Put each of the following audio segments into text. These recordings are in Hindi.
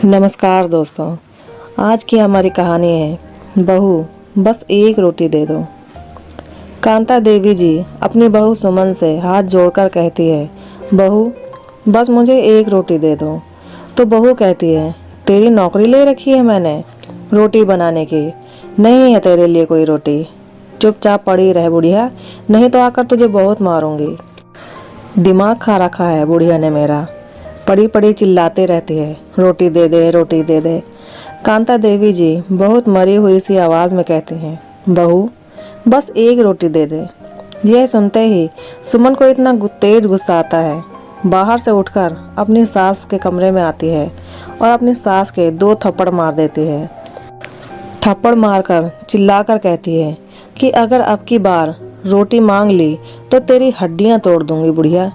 नमस्कार दोस्तों। आज की हमारी कहानी है बहू बस एक रोटी दे दो। कांता देवी जी अपनी बहू सुमन से हाथ जोड़कर कहती है, बहू बस मुझे एक रोटी दे दो। तो बहू कहती है, तेरी नौकरी ले रखी है मैंने रोटी बनाने की, नहीं है तेरे लिए कोई रोटी। चुपचाप पड़ी रह बुढ़िया, नहीं तो आकर तुझे बहुत मारूंगी। दिमाग खा रखा है बुढ़िया ने मेरा, पड़ी पड़ी चिल्लाते रहती है, रोटी दे दे रोटी दे दे। कांता देवी जी बहुत मरी हुई सी आवाज में कहती हैं, बहू बस एक रोटी दे दे। यह सुनते ही सुमन को इतना तेज गुस्सा आता है, बाहर से उठकर अपनी सास के कमरे में आती है और अपनी सास के 2 थप्पड़ मार देती है। थप्पड़ मारकर चिल्लाकर कहती है कि अगर अब की बार रोटी मांग ली तो तेरी हड्डियां तोड़ दूंगी बुढ़िया।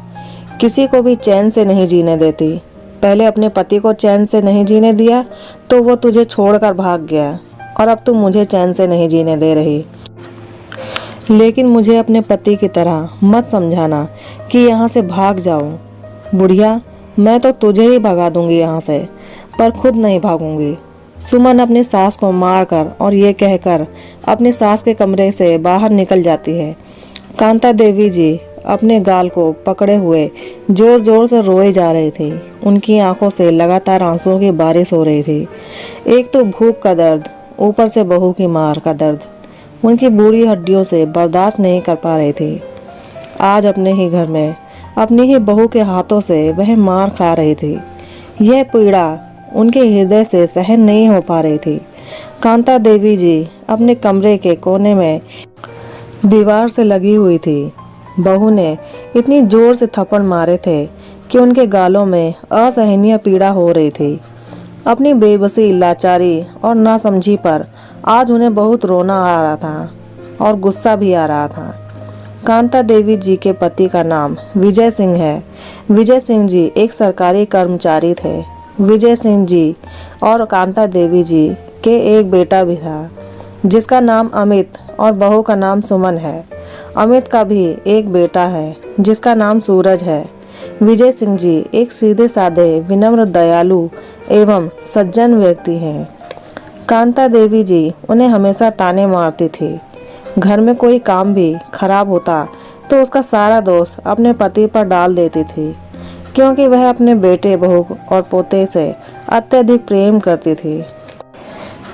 किसी को भी चैन से नहीं जीने देती। पहले अपने पति को चैन से नहीं जीने दिया तो वो तुझे छोड़कर भाग गया, और अब तू मुझे चैन से नहीं जीने दे रही। लेकिन मुझे अपने पति की तरह मत समझाना कि यहाँ से भाग जाऊं। बुढ़िया मैं तो तुझे ही भगा दूंगी यहाँ से, पर खुद नहीं भागूंगी। सुमन अपनी सास को मारकर और ये कहकर अपनी सास के कमरे से बाहर निकल जाती है। कांता देवी जी अपने गाल को पकड़े हुए जोर जोर से रोए जा रहे थे। उनकी आंखों से लगातार आंसुओं की बारिश हो रही थी। एक तो भूख का दर्द, ऊपर से बहू की मार का दर्द उनकी बूढ़ी हड्डियों से बर्दाश्त नहीं कर पा रहे थे। आज अपने ही घर में अपनी ही बहू के हाथों से वह मार खा रही थी। यह पीड़ा उनके हृदय से सहन नहीं हो पा रही थी। कांता देवी जी अपने कमरे के कोने में दीवार से लगी हुई थी। बहू ने इतनी जोर से थप्पड़ मारे थे कि उनके गालों में असहनीय पीड़ा हो रही थी। अपनी बेबसी, लाचारी और नासमझी पर आज उन्हें बहुत रोना आ रहा था और गुस्सा भी आ रहा था। कांता देवी जी के पति का नाम विजय सिंह है। विजय सिंह जी एक सरकारी कर्मचारी थे। विजय सिंह जी और कांता देवी जी के एक बेटा भी था जिसका नाम अमित और बहू का नाम सुमन है। अमित का भी एक बेटा है जिसका नाम सूरज है। विजय सिंह जी एक सीधे साधे, विनम्र, दयालु एवं सज्जन व्यक्ति हैं। कांता देवी जी उन्हें हमेशा ताने मारती थी। घर में कोई काम भी खराब होता तो उसका सारा दोष अपने पति पर डाल देती थी, क्योंकि वह अपने बेटे, बहू और पोते से अत्यधिक प्रेम करती थी।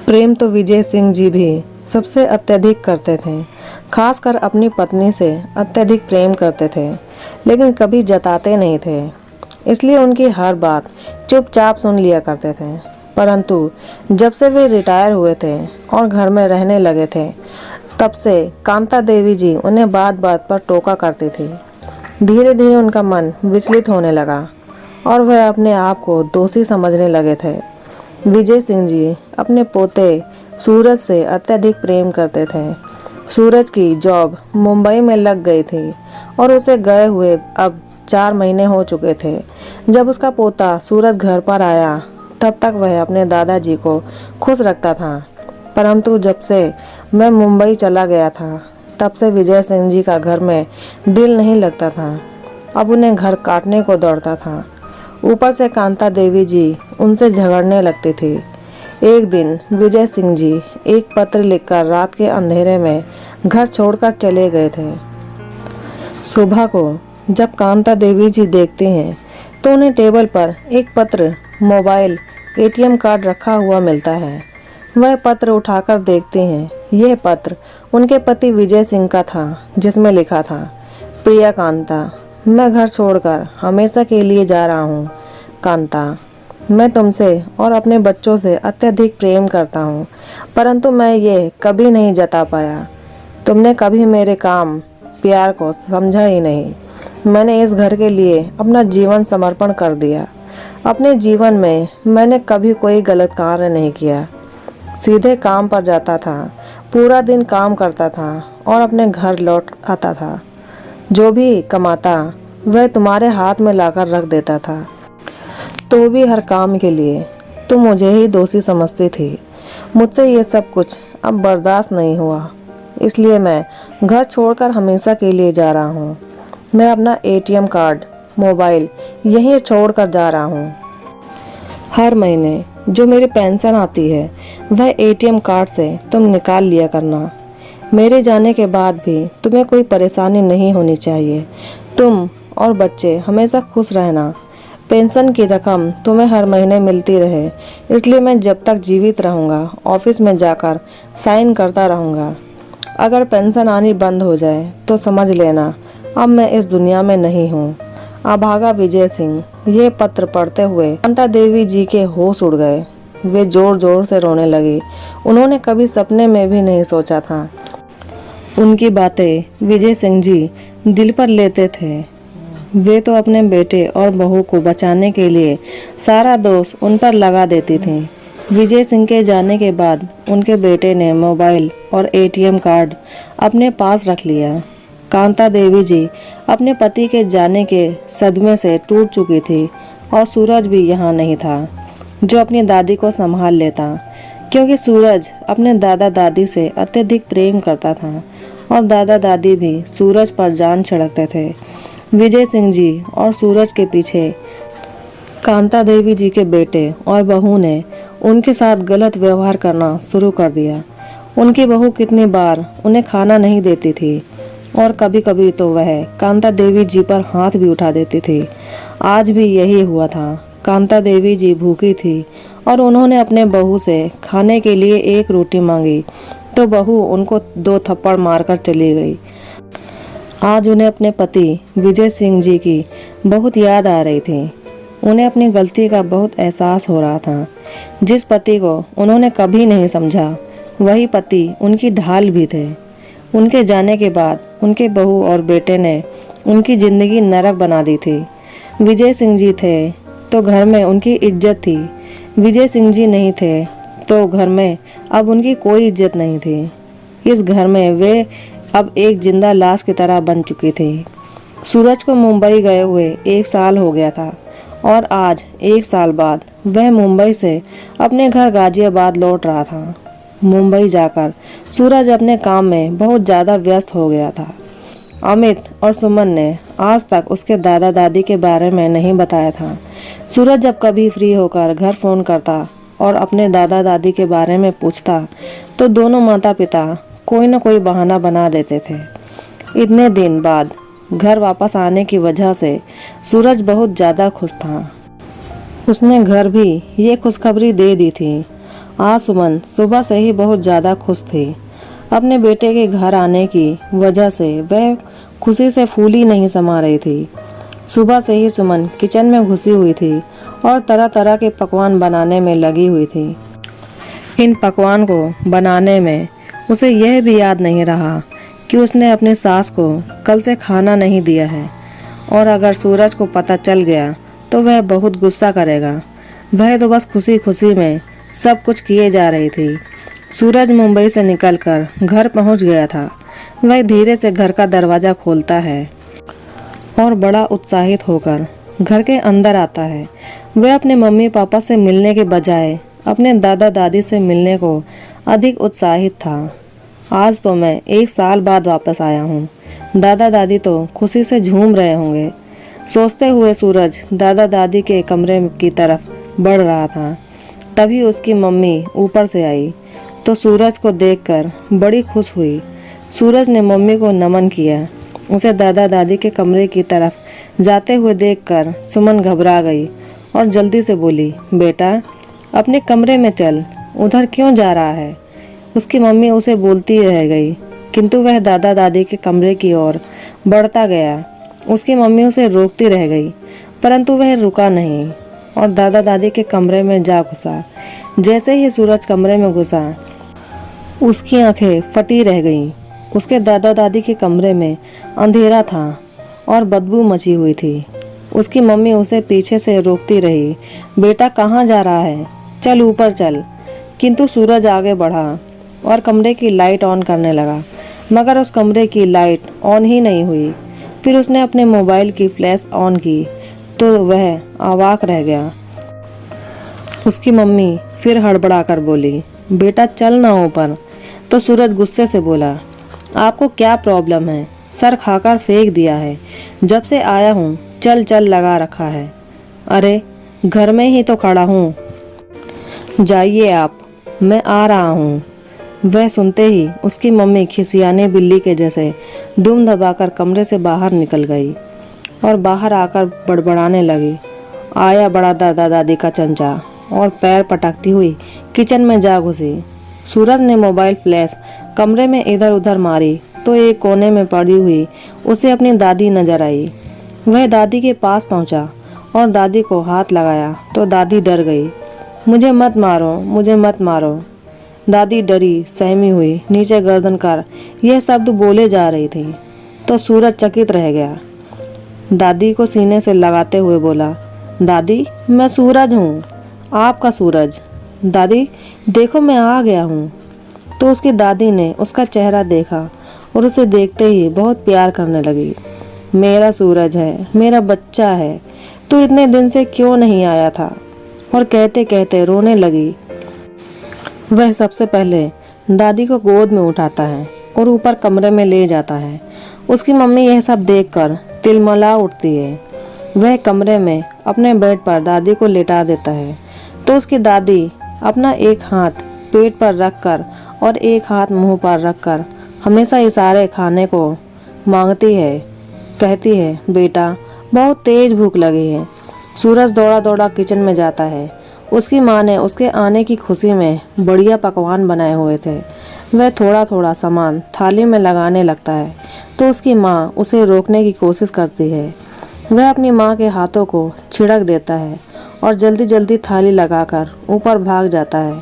प्रेम तो विजय सिंह जी भी सबसे अत्यधिक करते थे, खासकर अपनी पत्नी से अत्यधिक प्रेम करते थे, लेकिन कभी जताते नहीं थे। इसलिए उनकी हर बात चुपचाप सुन लिया करते थे। परंतु जब से वे रिटायर हुए थे और घर में रहने लगे थे, तब से कांता देवी जी उन्हें बात बात पर टोका करती थी। धीरे धीरे उनका मन विचलित होने लगा और वह अपने आप को दोषी समझने लगे थे। विजय सिंह जी अपने पोते सूरज से अत्यधिक प्रेम करते थे। सूरज की जॉब मुंबई में लग गई थी और उसे गए हुए अब 4 महीने हो चुके थे। जब उसका पोता सूरज घर पर आया तब तक वह अपने दादाजी को खुश रखता था, परंतु जब से मैं मुंबई चला गया था तब से विजय सिंह जी का घर में दिल नहीं लगता था। अब उन्हें घर काटने को दौड़ता था। ऊपर से कांता देवी जी उनसे झगड़ने लगती थी। एक दिन विजय सिंह जी एक पत्र लिखकर रात के अंधेरे में घर छोड़कर चले गए थे। सुबह को जब कांता देवी जी देखती हैं तो उन्हें टेबल पर एक पत्र, मोबाइल, एटीएम कार्ड रखा हुआ मिलता है। वह पत्र उठाकर देखते हैं। यह पत्र उनके पति विजय सिंह का था, जिसमें लिखा था, प्रिया कांता, मैं घर छोड़कर हमेशा के लिए जा रहा हूँ। कांता, मैं तुमसे और अपने बच्चों से अत्यधिक प्रेम करता हूँ, परंतु मैं ये कभी नहीं जता पाया। तुमने कभी मेरे काम, प्यार को समझा ही नहीं। मैंने इस घर के लिए अपना जीवन समर्पण कर दिया। अपने जीवन में मैंने कभी कोई गलत कार्य नहीं किया। सीधे काम पर जाता था, पूरा दिन काम करता था और अपने घर लौट आता था। जो भी कमाता वह तुम्हारे हाथ में लाकर रख देता था। तो भी हर काम के लिए तुम मुझे ही दोषी समझती थी। मुझसे ये सब कुछ अब बर्दाश्त नहीं हुआ, इसलिए मैं घर छोड़कर हमेशा के लिए जा रहा हूँ। मैं अपना एटीएम कार्ड, मोबाइल यहीं छोड़कर जा रहा हूँ। हर महीने जो मेरी पेंशन आती है वह एटीएम कार्ड से तुम निकाल लिया करना। मेरे जाने के बाद भी तुम्हें कोई परेशानी नहीं होनी चाहिए। तुम और बच्चे हमेशा खुश रहना। पेंशन की रकम तुम्हें हर महीने मिलती रहे, इसलिए मैं जब तक जीवित रहूँगा ऑफिस में जाकर साइन करता रहूँगा। अगर पेंशन आनी बंद हो जाए तो समझ लेना अब मैं इस दुनिया में नहीं हूँ। अभागा विजय सिंह। ये पत्र पढ़ते हुए कांता देवी जी के होश उड़ गए। वे जोर जोर से रोने लगी। उन्होंने कभी सपने में भी नहीं सोचा था उनकी बातें विजय सिंह जी दिल पर लेते थे। वे तो अपने बेटे और बहू को बचाने के लिए सारा दोष उन पर लगा देती थी। विजय सिंह के जाने के बाद उनके बेटे ने मोबाइल और एटीएम कार्ड अपने पास रख लिया। कांता देवी जी अपने पति के जाने के सदमे से टूट चुकी थी और सूरज भी यहाँ नहीं था जो अपनी दादी को संभाल लेता, क्योंकि सूरज अपने दादा दादी से अत्यधिक प्रेम करता था और दादा दादी भी सूरज पर जान छिड़कते थे। विजय सिंह जी और सूरज के पीछे कांता देवी जी के बेटे और बहू ने उनके साथ गलत व्यवहार करना शुरू कर दिया। उनकी बहू कितनी बार उन्हें खाना नहीं देती थी और कभी कभी तो वह कांता देवी जी पर हाथ भी उठा देती थी। आज भी यही हुआ था। कांता देवी जी भूखी थी और उन्होंने अपने बहू से खाने के लिए एक रोटी मांगी तो बहू उनको 2 थप्पड़ मारकर चली गई। आज उन्हें अपने पति विजय सिंह जी की बहुत याद आ रही थी। उन्हें अपनी गलती का बहुत एहसास हो रहा था। जिस पति को उन्होंने कभी नहीं समझा वही पति उनकी ढाल भी थे। उनके जाने के बाद उनके बहू और बेटे ने उनकी जिंदगी नरक बना दी थी। विजय सिंह जी थे तो घर में उनकी इज्जत थी, विजय सिंह जी नहीं थे तो घर में अब उनकी कोई इज्जत नहीं थी। इस घर में वे अब एक जिंदा लाश की तरह बन चुकी थी। सूरज को मुंबई गए हुए 1 साल हो गया था और आज 1 साल बाद वह मुंबई से अपने घर गाजियाबाद लौट रहा था। मुंबई जाकर सूरज अपने काम में बहुत ज़्यादा व्यस्त हो गया था। अमित और सुमन ने आज तक उसके दादा दादी के बारे में नहीं बताया था। सूरज जब कभी फ्री होकर घर फ़ोन करता और अपने दादा दादी के बारे में पूछता तो दोनों माता पिता कोई न कोई बहाना बना देते थे। इतने दिन बाद घर वापस आने की वजह से सूरज बहुत ज़्यादा खुश था। उसने घर भी ये खुशखबरी दे दी थी। आज सुमन सुबह से ही बहुत ज़्यादा खुश थी। अपने बेटे के घर आने की वजह से वह खुशी से फूली नहीं समा रही थी। सुबह से ही सुमन किचन में घुसी हुई थी और तरह तरह के पकवान बनाने में लगी हुई थी। इन पकवान को बनाने में उसे यह भी याद नहीं रहा कि उसने अपनी सास को कल से खाना नहीं दिया है और अगर सूरज को पता चल गया तो वह बहुत गुस्सा करेगा। वह तो बस खुशी खुशी में सब कुछ किए जा रही थी। सूरज मुंबई से निकलकर घर पहुंच गया था। वह धीरे से घर का दरवाज़ा खोलता है और बड़ा उत्साहित होकर घर के अंदर आता है। वह अपने मम्मी पापा से मिलने के बजाय अपने दादा दादी से मिलने को अधिक उत्साहित था। आज तो मैं 1 साल बाद वापस आया हूँ। दादा दादी तो खुशी से झूम रहे होंगे, सोचते हुए सूरज दादा दादी के कमरे की तरफ बढ़ रहा था। तभी उसकी मम्मी ऊपर से आई तो सूरज को देखकर बड़ी खुश हुई। सूरज ने मम्मी को नमन किया। उसे दादा दादी के कमरे की तरफ जाते हुए देखकर सुमन घबरा गई और जल्दी से बोली, बेटा अपने कमरे में चल, उधर क्यों जा रहा है। उसकी मम्मी उसे बोलती रह गई किंतु वह दादा दादी के कमरे की ओर बढ़ता गया। उसकी मम्मी उसे रोकती रह गई परंतु वह रुका नहीं और दादा दादी के कमरे में जा घुसा। जैसे ही सूरज कमरे में घुसा उसकी आंखें फटी रह गईं। उसके दादा दादी के कमरे में अंधेरा था और बदबू मची हुई थी। उसकी मम्मी उसे पीछे से रोकती रही, बेटा कहाँ जा रहा है, चल ऊपर चल। किंतु सूरज आगे बढ़ा और कमरे की लाइट ऑन करने लगा, मगर उस कमरे की लाइट ऑन ही नहीं हुई। फिर उसने अपने मोबाइल की फ्लैश ऑन की तो वह अवाक रह गया। उसकी मम्मी फिर हड़बड़ाकर बोली, बेटा चल ना ऊपर। तो सूरज गुस्से से बोला, आपको क्या प्रॉब्लम है, सर खाकर फेंक दिया है, जब से आया हूँ चल चल लगा रखा है। अरे घर में ही तो खड़ा हूँ। जाइए आप, मैं आ रहा हूँ। वह सुनते ही उसकी मम्मी खिसियाने बिल्ली के जैसे दुम दबाकर कमरे से बाहर निकल गई और बाहर आकर बड़बड़ाने लगी। आया बड़ा दादा दादी का चंचा और पैर पटकती हुई किचन में जा घुसी। सूरज ने मोबाइल फ्लैश कमरे में इधर उधर मारी तो एक कोने में पड़ी हुई उसे अपनी दादी नजर आई। वह दादी के पास पहुंचा और दादी को हाथ लगाया तो दादी डर गई। मुझे मत मारो, मुझे मत मारो। दादी डरी सहमी हुई नीचे गर्दन कर यह शब्द बोले जा रही थी तो सूरज चकित रह गया। दादी को सीने से लगाते हुए बोला, दादी मैं सूरज हूँ, आपका सूरज। दादी देखो मैं आ गया हूँ। तो उसकी दादी ने उसका चेहरा देखा और उसे देखते ही बहुत प्यार करने लगी। मेरा सूरज है, मेरा बच्चा है, तू इतने दिन से क्यों नहीं आया था। और कहते कहते रोने लगी। वह सबसे पहले दादी को गोद में उठाता है और ऊपर कमरे में ले जाता है। उसकी मम्मी यह सब देखकर तिलमिला उठती है। वह कमरे में अपने बेड पर दादी को लेटा देता है तो उसकी दादी अपना एक हाथ पेट पर रखकर और एक हाथ मुंह पर रखकर हमेशा इशारे खाने को मांगती है। कहती है, बेटा बहुत तेज भूख लगी है। सूरज दौड़ा दौड़ा किचन में जाता है। उसकी माँ ने उसके आने की खुशी में बढ़िया पकवान बनाए हुए थे। वह थोड़ा थोड़ा सामान थाली में लगाने लगता है तो उसकी माँ उसे रोकने की कोशिश करती है। वह अपनी माँ के हाथों को छिड़क देता है और जल्दी जल्दी थाली लगाकर ऊपर भाग जाता है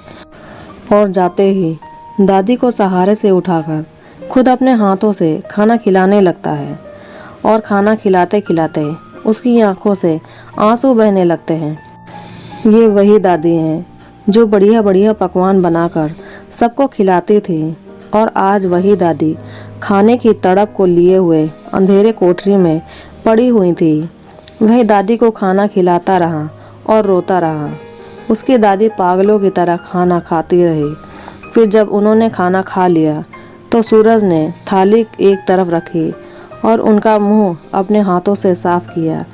और जाते ही दादी को सहारे से उठाकर खुद अपने हाथों से खाना खिलाने लगता है। और खाना खिलाते खिलाते उसकी आंखों से आंसू बहने लगते हैं। ये वही दादी हैं जो बढ़िया बढ़िया पकवान बनाकर सबको खिलाती थी और आज वही दादी खाने की तड़प को लिए हुए अंधेरे कोठरी में पड़ी हुई थी। वह दादी को खाना खिलाता रहा और रोता रहा। उसकी दादी पागलों की तरह खाना खाती रही। फिर जब उन्होंने खाना खा लिया तो सूरज ने थाली एक तरफ रखी और उनका मुंह अपने हाथों से साफ किया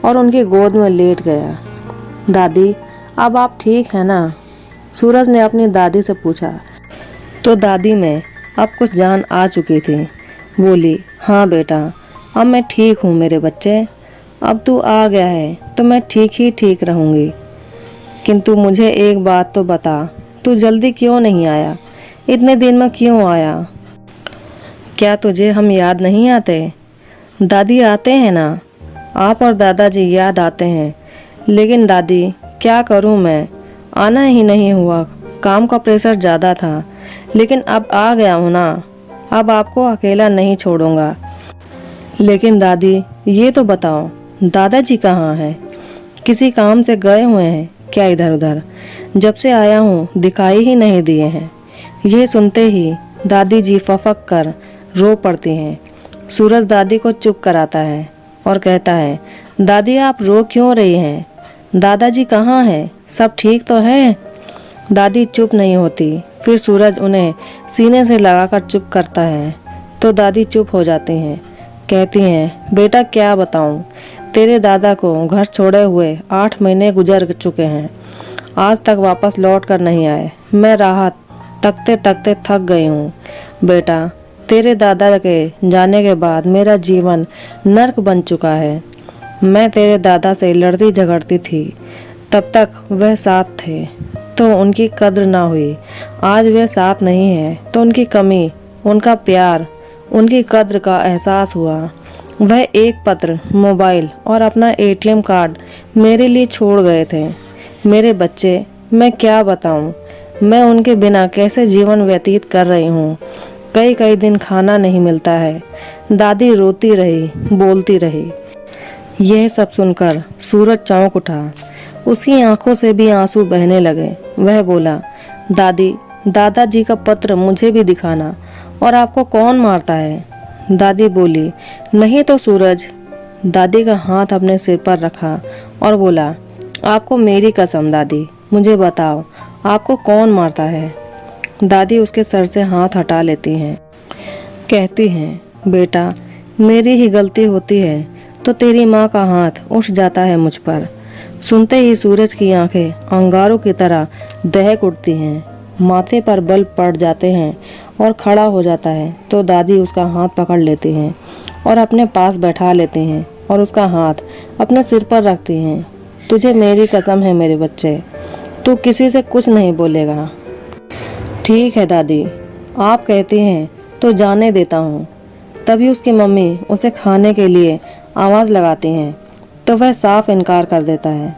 और उनकी गोद में लेट गया। दादी अब आप ठीक है ना? सूरज ने अपनी दादी से पूछा। तो दादी में अब कुछ जान आ चुकी थी। बोली, हाँ बेटा अब मैं ठीक हूँ मेरे बच्चे। अब तू आ गया है तो मैं ठीक रहूँगी। किंतु मुझे एक बात तो बता, तू जल्दी क्यों नहीं आया? इतने दिन में क्यों आया? क्या तुझे हम याद नहीं आते? दादी आते हैं ना, आप और दादाजी याद आते हैं। लेकिन दादी क्या करूं मैं, आना ही नहीं हुआ। काम का प्रेशर ज़्यादा था लेकिन अब आ गया हूं ना, अब आपको अकेला नहीं छोड़ूंगा। लेकिन दादी ये तो बताओ दादाजी कहाँ हैं? किसी काम से गए हुए हैं क्या इधर उधर? जब से आया हूँ दिखाई ही नहीं दिए हैं। यह सुनते ही दादी जी फफक कर रो पड़ती हैं। सूरज दादी को चुप कराता है और कहता है, दादी आप रो क्यों रही हैं? दादाजी कहाँ हैं? सब ठीक तो है? दादी चुप नहीं होती। फिर सूरज उन्हें सीने से लगाकर चुप करता है तो दादी चुप हो जाती हैं। कहती हैं, बेटा क्या बताऊं, तेरे दादा को घर छोड़े हुए 8 महीने गुजर चुके हैं। आज तक वापस लौट कर नहीं आए। मैं राह तकते तकते थक गई हूँ। बेटा तेरे दादा के जाने के बाद मेरा जीवन नर्क बन चुका है। मैं तेरे दादा से लड़ती झगड़ती थी, तब तक वह साथ थे तो उनकी कद्र ना हुई। आज वे साथ नहीं है तो उनकी कमी, उनका प्यार, उनकी कद्र का एहसास हुआ। वह एक पत्र, मोबाइल और अपना ATM कार्ड मेरे लिए छोड़ गए थे। मेरे बच्चे, मैं क्या बताऊं, मैं उनके बिना कैसे जीवन व्यतीत कर रही हूँ। कई दिन खाना नहीं मिलता है। दादी रोती रही, बोलती रही। यह सब सुनकर सूरज चौंक उठा। उसकी आंखों से भी आंसू बहने लगे। वह बोला, दादी दादाजी का पत्र मुझे भी दिखाना। और आपको कौन मारता है? दादी बोली, नहीं तो सूरज। दादी का हाथ अपने सिर पर रखा और बोला, आपको मेरी कसम दादी, मुझे बताओ आपको कौन मारता है? दादी उसके सर से हाथ हटा लेती हैं। कहती हैं, बेटा मेरी ही गलती होती है तो तेरी माँ का हाथ उठ जाता है मुझ पर। सुनते ही सूरज की आंखें अंगारों की तरह दहक उठती हैं, माथे पर बल पड़ जाते हैं और खड़ा हो जाता है। तो दादी उसका हाथ पकड़ लेती हैं और अपने पास बैठा लेती हैं और उसका हाथ अपने सिर पर रखती हैं। तुझे मेरी कसम है मेरे बच्चे, तू किसी से कुछ नहीं बोलेगा। ठीक है दादी, आप कहती हैं तो जाने देता हूँ। तभी उसकी मम्मी उसे खाने के लिए आवाज़ लगाती हैं तो वह साफ इनकार कर देता है,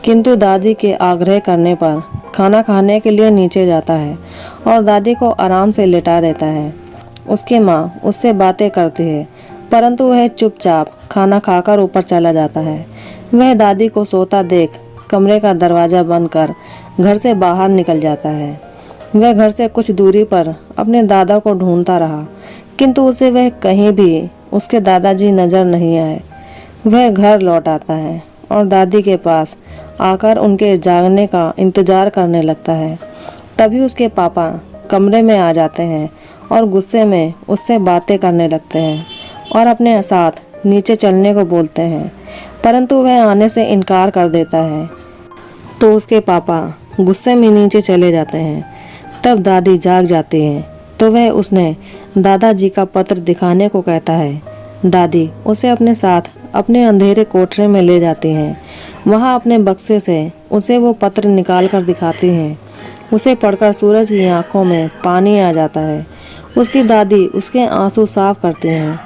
किंतु दादी के आग्रह करने पर खाना खाने के लिए नीचे जाता है और दादी को आराम से लेटा देता है। उसकी माँ उससे बातें करती है, परंतु वह चुपचाप खाना खाकर ऊपर चला जाता है। वह दादी को सोता देख कमरे का दरवाज़ा बंद कर घर से बाहर निकल जाता है। वह घर से कुछ दूरी पर अपने दादा को ढूंढता रहा, किंतु उसे वह कहीं भी उसके दादाजी नजर नहीं आए। वह घर लौट आता है और दादी के पास आकर उनके जागने का इंतजार करने लगता है। तभी उसके पापा कमरे में आ जाते हैं और गुस्से में उससे बातें करने लगते हैं और अपने साथ नीचे चलने को बोलते हैं, परंतु वह आने से इनकार कर देता है। तो उसके पापा गुस्से में नीचे चले जाते हैं। तब दादी जाग जाती है तो वह उसने दादाजी का पत्र दिखाने को कहता है। दादी उसे अपने साथ अपने अंधेरे कोठरे में ले जाती हैं। वहाँ अपने बक्से से उसे वो पत्र निकाल कर दिखाती हैं। उसे पढ़कर सूरज की आंखों में पानी आ जाता है। उसकी दादी उसके आंसू साफ करती हैं।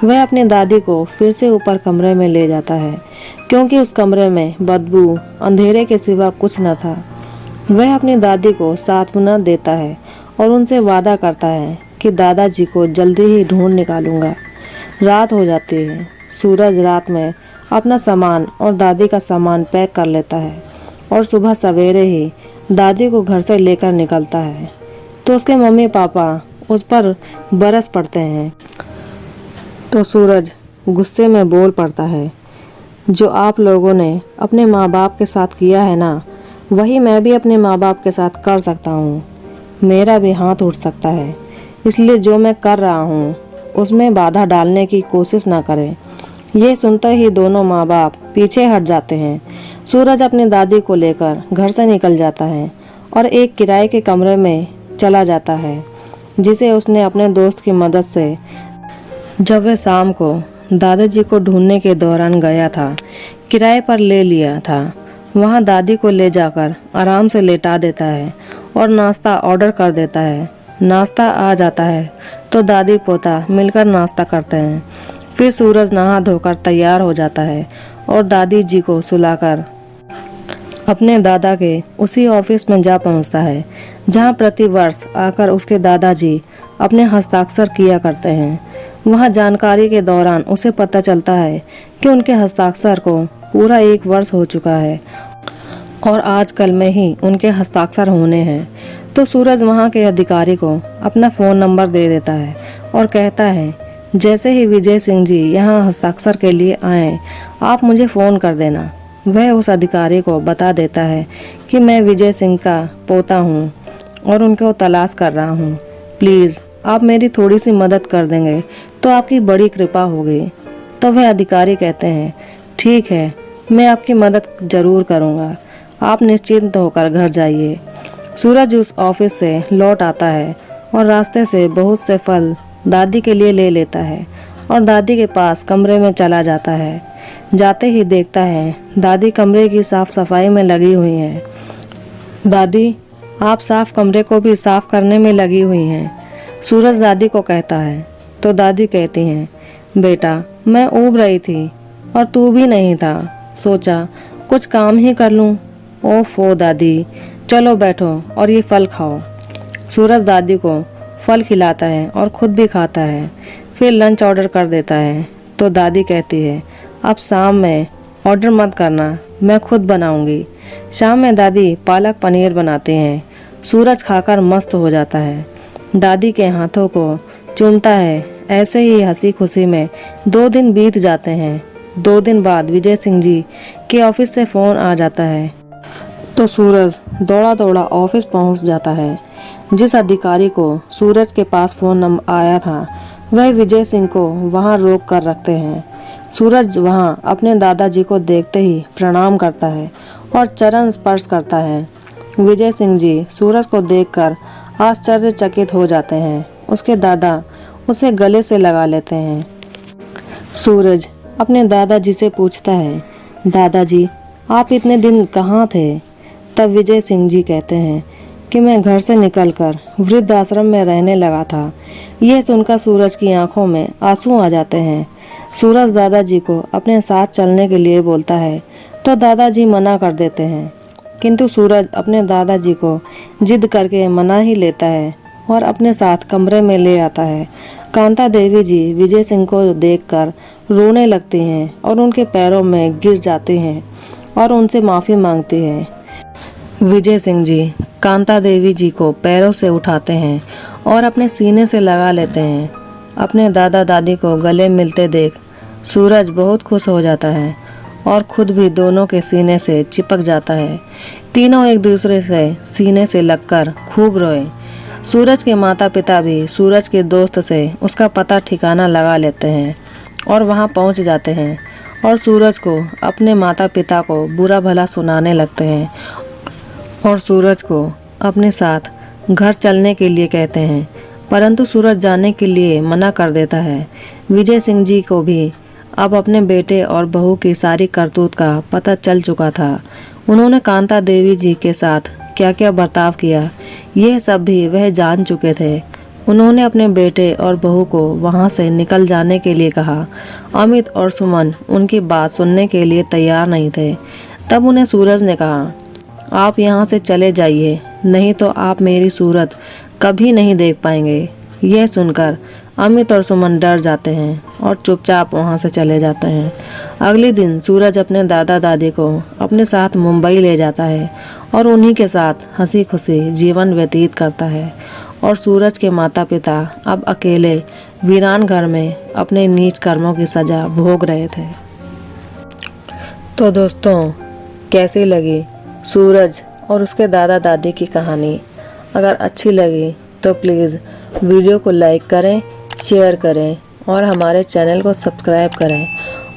वह अपनी दादी को फिर से ऊपर कमरे में ले जाता है, क्योंकि उस कमरे में बदबू अंधेरे के सिवा कुछ न था। वह अपनी दादी को सांत्वना देता है और उनसे वादा करता है कि दादाजी को जल्दी ही ढूंढ निकालूंगा। रात हो जाती है। सूरज रात में अपना सामान और दादी का सामान पैक कर लेता है और सुबह सवेरे ही दादी को घर से लेकर निकलता है। तो उसके मम्मी पापा उस पर बरस पड़ते हैं। तो सूरज गुस्से में बोल पड़ता है, जो आप लोगों ने अपने माँ बाप के साथ किया है ना, वही मैं भी अपने माँ बाप के साथ कर सकता हूँ। मेरा भी हाथ उठ सकता है, इसलिए जो मैं कर रहा हूँ उसमें बाधा डालने की कोशिश ना करें। ये सुनते ही दोनों माँ बाप पीछे हट जाते हैं। सूरज अपनी दादी को लेकर घर से निकल जाता है और एक किराए के कमरे में चला जाता है, जिसे उसने अपने दोस्त की मदद से जब वह शाम को दादाजी को ढूंढने के दौरान गया था, किराए पर ले लिया था। वहाँ दादी को ले जाकर आराम से लेटा देता है और नाश्ता ऑर्डर कर देता है। नाश्ता आ जाता है तो दादी पोता मिलकर नाश्ता करते हैं। फिर सूरज नहा धोकर तैयार हो जाता है और दादी जी को सुलाकर अपने दादा के उसी ऑफिस में जा पहुंचता है, जहां प्रतिवर्ष आकर उसके दादाजी अपने हस्ताक्षर किया करते हैं। वहां जानकारी के दौरान उसे पता चलता है कि उनके हस्ताक्षर को पूरा 1 वर्ष हो चुका है और आजकल में ही उनके हस्ताक्षर होने हैं। तो सूरज वहां के अधिकारी को अपना फ़ोन नंबर दे देता है और कहता है, जैसे ही विजय सिंह जी यहाँ हस्ताक्षर के लिए आए, आप मुझे फ़ोन कर देना। वह उस अधिकारी को बता देता है कि मैं विजय सिंह का पोता हूँ और उनको तलाश कर रहा हूँ। प्लीज़ आप मेरी थोड़ी सी मदद कर देंगे तो आपकी बड़ी कृपा होगी। तो वह अधिकारी कहते हैं, ठीक है, मैं आपकी मदद ज़रूर करूँगा, आप निश्चिंत होकर घर जाइए। सूरज उस ऑफिस से लौट आता है और रास्ते से बहुत से फल दादी के लिए ले लेता है और दादी के पास कमरे में चला जाता है। जाते ही देखता है दादी कमरे की साफ सफाई में लगी हुई हैं। दादी, आप साफ कमरे को भी साफ करने में लगी हुई हैं। सूरज दादी को कहता है तो दादी कहती हैं, बेटा मैं ऊब रही थी और तू भी नहीं था, सोचा कुछ काम ही कर लूं। ओफो दादी, चलो बैठो और ये फल खाओ। सूरज दादी को फल खिलाता है और खुद भी खाता है। फिर लंच ऑर्डर कर देता है। तो दादी कहती है, अब शाम में ऑर्डर मत करना, मैं खुद बनाऊंगी। शाम में दादी पालक पनीर बनाते हैं। सूरज खाकर मस्त हो जाता है, दादी के हाथों को चूमता है। ऐसे ही हंसी खुशी में 2 दिन बीत जाते हैं। 2 दिन बाद विजय सिंह जी के ऑफिस से फ़ोन आ जाता है। तो सूरज दौड़ा दौड़ा ऑफिस पहुंच जाता है। जिस अधिकारी को सूरज के पास फ़ोन नंबर आया था, वह विजय सिंह को वहां रोक कर रखते हैं। सूरज वहाँ अपने दादाजी को देखते ही प्रणाम करता है और चरण स्पर्श करता है। विजय सिंह जी सूरज को देखकर आश्चर्यचकित हो जाते हैं। उसके दादा उसे गले से लगा लेते हैं। सूरज अपने दादाजी से पूछता है, दादाजी आप इतने दिन कहाँ थे? तब विजय सिंह जी कहते हैं कि मैं घर से निकलकर वृद्ध आश्रम में रहने लगा था। यह सुनकर सूरज की आंखों में आंसू आ जाते हैं। सूरज दादाजी को अपने साथ चलने के लिए बोलता है तो दादाजी मना कर देते हैं, किंतु सूरज अपने दादाजी को जिद करके मना ही लेता है और अपने साथ कमरे में ले आता है। कांता देवी जी विजय सिंह को देखकर रोने लगती हैं और उनके पैरों में गिर जाती हैं और उनसे माफ़ी मांगती हैं। विजय सिंह जी कांता देवी जी को पैरों से उठाते हैं और अपने सीने से लगा लेते हैं। अपने दादा दादी को गले मिलते देख सूरज बहुत खुश हो जाता है और खुद भी दोनों के सीने से चिपक जाता है। तीनों एक दूसरे से सीने से लगकर खूब रोए। सूरज के माता पिता भी सूरज के दोस्त से उसका पता ठिकाना लगा लेते हैं और वहां पहुंच जाते हैं और सूरज को अपने माता पिता को बुरा भला सुनाने लगते हैं और सूरज को अपने साथ घर चलने के लिए कहते हैं, परंतु सूरज जाने के लिए मना कर देता है। विजय सिंह जी को भी अब अपने बेटे और बहू की सारी करतूत का पता चल चुका था। उन्होंने कांता देवी जी के साथ क्या क्या बर्ताव किया, यह सब भी वह जान चुके थे। उन्होंने अपने बेटे और बहू को वहां से निकल जाने के लिए कहा। अमित और सुमन उनकी बात सुनने के लिए तैयार नहीं थे। तब उन्हें सूरज ने कहा, आप यहाँ से चले जाइए, नहीं तो आप मेरी सूरत कभी नहीं देख पाएंगे। यह सुनकर अमित और सुमन डर जाते हैं और चुपचाप वहाँ से चले जाते हैं। अगले दिन सूरज अपने दादा दादी को अपने साथ मुंबई ले जाता है और उन्हीं के साथ हंसी खुशी जीवन व्यतीत करता है और सूरज के माता पिता अब अकेले वीरान घर में अपने नीच कर्मों की सजा भोग रहे थे। तो दोस्तों, कैसी लगी सूरज और उसके दादा दादी की कहानी? अगर अच्छी लगी तो प्लीज़ वीडियो को लाइक करें, शेयर करें और हमारे चैनल को सब्सक्राइब करें।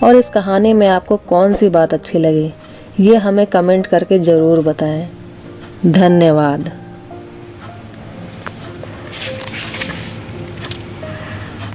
और इस कहानी में आपको कौन सी बात अच्छी लगी ये हमें कमेंट करके ज़रूर बताएं। धन्यवाद।